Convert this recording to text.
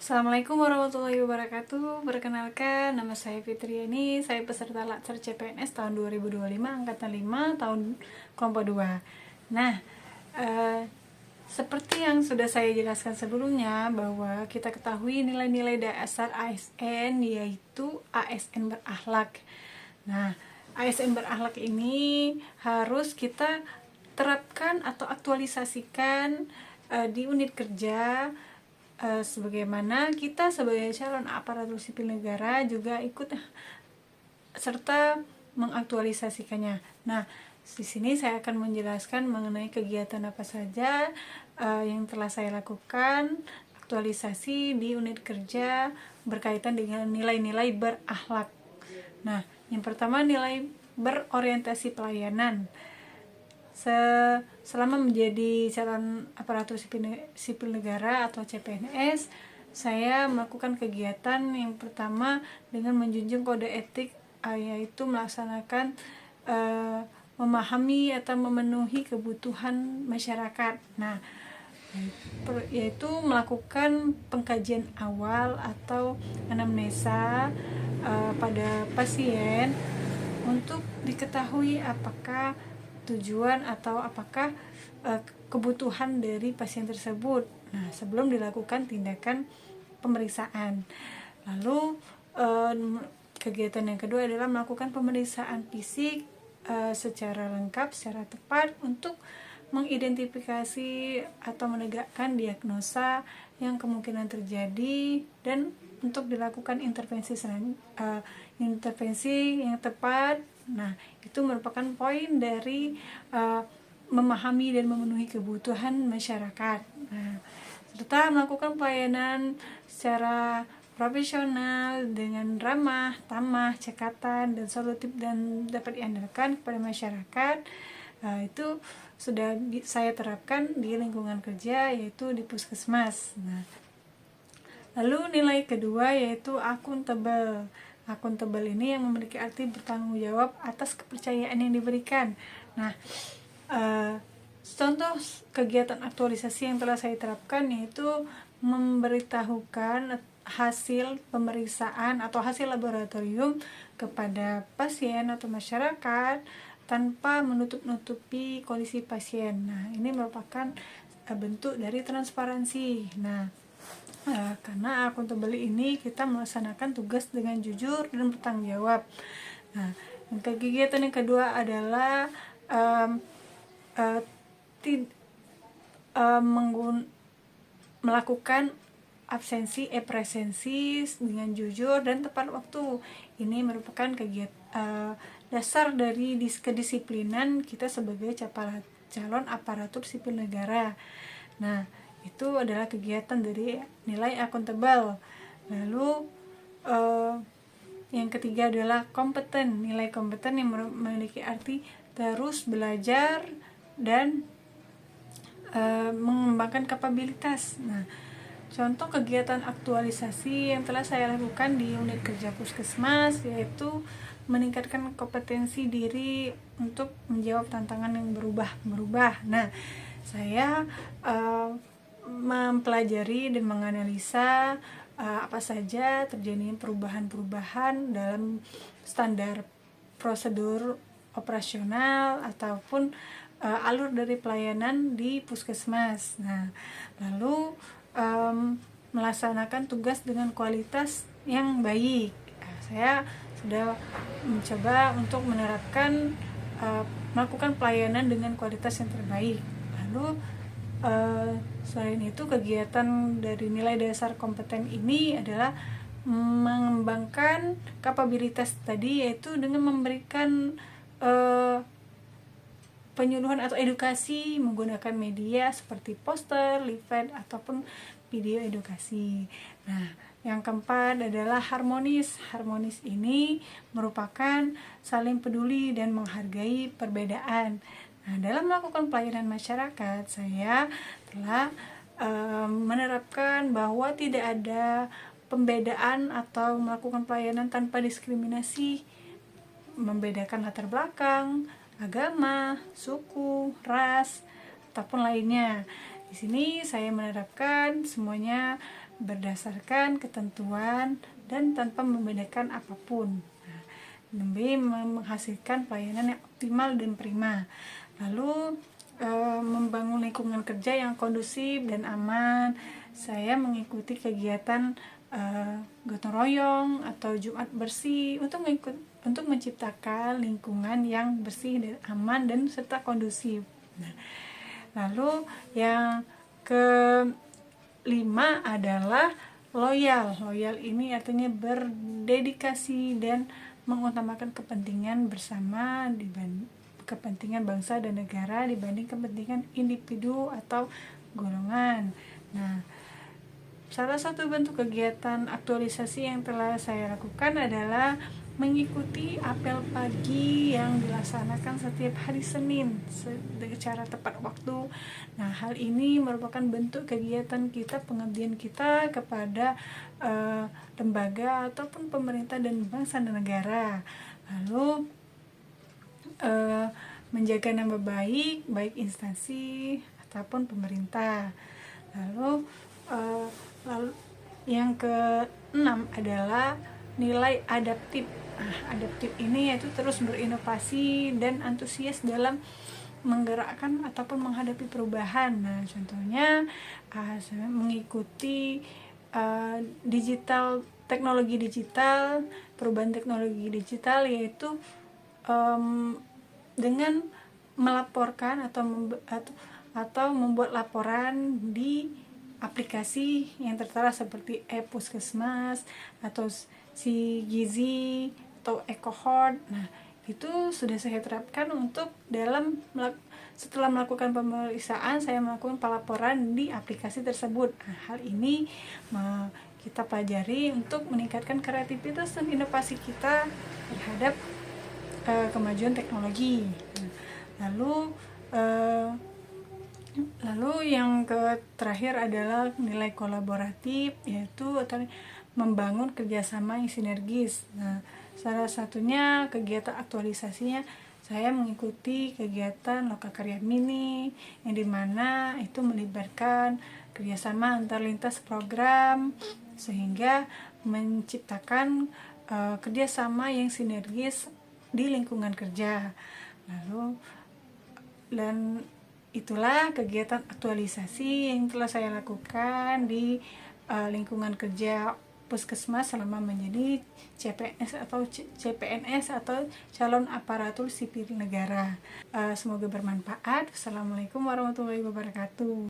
Assalamualaikum warahmatullahi wabarakatuh. Perkenalkan, nama saya Fitriani. Saya peserta Latsar CPNS tahun 2025, angkatan 5, tahun kelompok 2. Nah, seperti yang sudah saya jelaskan sebelumnya, bahwa kita ketahui nilai-nilai dasar ASN yaitu ASN berakhlak. Nah, ASN berakhlak ini harus kita terapkan atau aktualisasikan di unit kerja, sebagaimana kita sebagai calon aparatur sipil negara juga ikut serta mengaktualisasikannya. Nah, di sini saya akan menjelaskan mengenai kegiatan apa saja yang telah saya lakukan aktualisasi di unit kerja berkaitan dengan nilai-nilai berakhlak. Nah, yang pertama nilai berorientasi pelayanan. Selama menjadi calon aparatur sipil negara atau CPNS, saya melakukan kegiatan yang pertama dengan menjunjung kode etik, yaitu melaksanakan memahami atau memenuhi kebutuhan masyarakat. Nah, yaitu melakukan pengkajian awal atau anamnesa pada pasien untuk diketahui apakah tujuan atau apakah kebutuhan dari pasien tersebut. Nah, sebelum dilakukan tindakan pemeriksaan. Lalu kegiatan yang kedua adalah melakukan pemeriksaan fisik secara lengkap, secara tepat untuk mengidentifikasi atau menegakkan diagnosa yang kemungkinan terjadi dan untuk dilakukan intervensi yang tepat. Nah, itu merupakan poin dari memahami dan memenuhi kebutuhan masyarakat. Nah, serta melakukan pelayanan secara profesional dengan ramah, tamah, cekatan, dan solutif dan dapat diandalkan kepada masyarakat. Itu sudah saya terapkan di lingkungan kerja, yaitu di puskesmas. Nah, lalu nilai kedua yaitu akuntabel. Akuntabel ini yang memiliki arti bertanggung jawab atas kepercayaan yang diberikan. Nah, contoh kegiatan aktualisasi yang telah saya terapkan yaitu memberitahukan hasil pemeriksaan atau hasil laboratorium kepada pasien atau masyarakat tanpa menutup-nutupi kondisi pasien. Nah, ini merupakan bentuk dari transparansi. Nah, karena akuntabel ini kita melaksanakan tugas dengan jujur dan bertanggung jawab. Nah, kegiatan yang kedua adalah melakukan absensi presensi dengan jujur dan tepat waktu. Ini merupakan kegiatan dasar dari kedisiplinan kita sebagai calon aparatur sipil negara. Nah, itu adalah kegiatan dari nilai akuntabel. Lalu yang ketiga adalah kompeten. Nilai kompeten yang memiliki arti terus belajar dan mengembangkan kapabilitas. Nah, contoh kegiatan aktualisasi yang telah saya lakukan di unit kerja puskesmas yaitu meningkatkan kompetensi diri untuk menjawab tantangan yang berubah. Nah, saya mempelajari dan menganalisa apa saja terjadinya perubahan-perubahan dalam standar prosedur operasional ataupun alur dari pelayanan di puskesmas. Nah, lalu melaksanakan tugas dengan kualitas yang baik. Saya sudah mencoba untuk menerapkan melakukan pelayanan dengan kualitas yang terbaik. Lalu selain itu, kegiatan dari nilai dasar kompeten ini adalah mengembangkan kapabilitas tadi, yaitu dengan memberikan penyuluhan atau edukasi menggunakan media seperti poster, leaflet, ataupun video edukasi. Nah, yang keempat adalah harmonis. Harmonis ini merupakan saling peduli dan menghargai perbedaan. Nah, dalam melakukan pelayanan masyarakat, saya telah menerapkan bahwa tidak ada pembedaan atau melakukan pelayanan tanpa diskriminasi, membedakan latar belakang, agama, suku, ras, ataupun lainnya. Di sini saya menerapkan semuanya berdasarkan ketentuan dan tanpa membedakan apapun. Demi menghasilkan pelayanan yang optimal dan prima. Lalu membangun lingkungan kerja yang kondusif dan aman. Saya mengikuti kegiatan gotong royong atau Jumat bersih untuk menciptakan lingkungan yang bersih dan aman dan serta kondusif. Lalu yang kelima adalah loyal. Loyal ini artinya berdedikasi dan mengutamakan kepentingan bersama dibanding kepentingan bangsa dan negara dibanding kepentingan individu atau golongan. Nah, salah satu bentuk kegiatan aktualisasi yang telah saya lakukan adalah mengikuti apel pagi yang dilaksanakan setiap hari Senin secara tepat waktu. Nah, hal ini merupakan bentuk kegiatan kita, pengabdian kita kepada lembaga ataupun pemerintah dan bangsa dan negara. Lalu menjaga nama baik instansi ataupun pemerintah. Lalu yang keenam adalah nilai adaptif. Adaptif ini yaitu terus berinovasi dan antusias dalam menggerakkan ataupun menghadapi perubahan. Nah, contohnya saya mengikuti teknologi digital, perubahan teknologi digital, yaitu dengan melaporkan atau membuat laporan di aplikasi yang tertera seperti e-Puskesmas atau si Gizi atau EcoHort. Nah, itu sudah saya terapkan untuk setelah melakukan pemeriksaan, saya melakukan pelaporan di aplikasi tersebut. Nah, hal ini kita pelajari untuk meningkatkan kreativitas dan inovasi kita terhadap kemajuan teknologi. Lalu yang terakhir adalah nilai kolaboratif, yaitu membangun kerjasama yang sinergis. Nah, salah satunya kegiatan aktualisasinya saya mengikuti kegiatan Lokakarya Mini, yang dimana itu melibatkan kerjasama antar lintas program sehingga menciptakan kerjasama yang sinergis di lingkungan kerja. Dan itulah kegiatan aktualisasi yang telah saya lakukan di lingkungan kerja Puskesmas selama menjadi CPNS atau calon aparatur sipil negara. Semoga bermanfaat. Wassalamualaikum warahmatullahi wabarakatuh.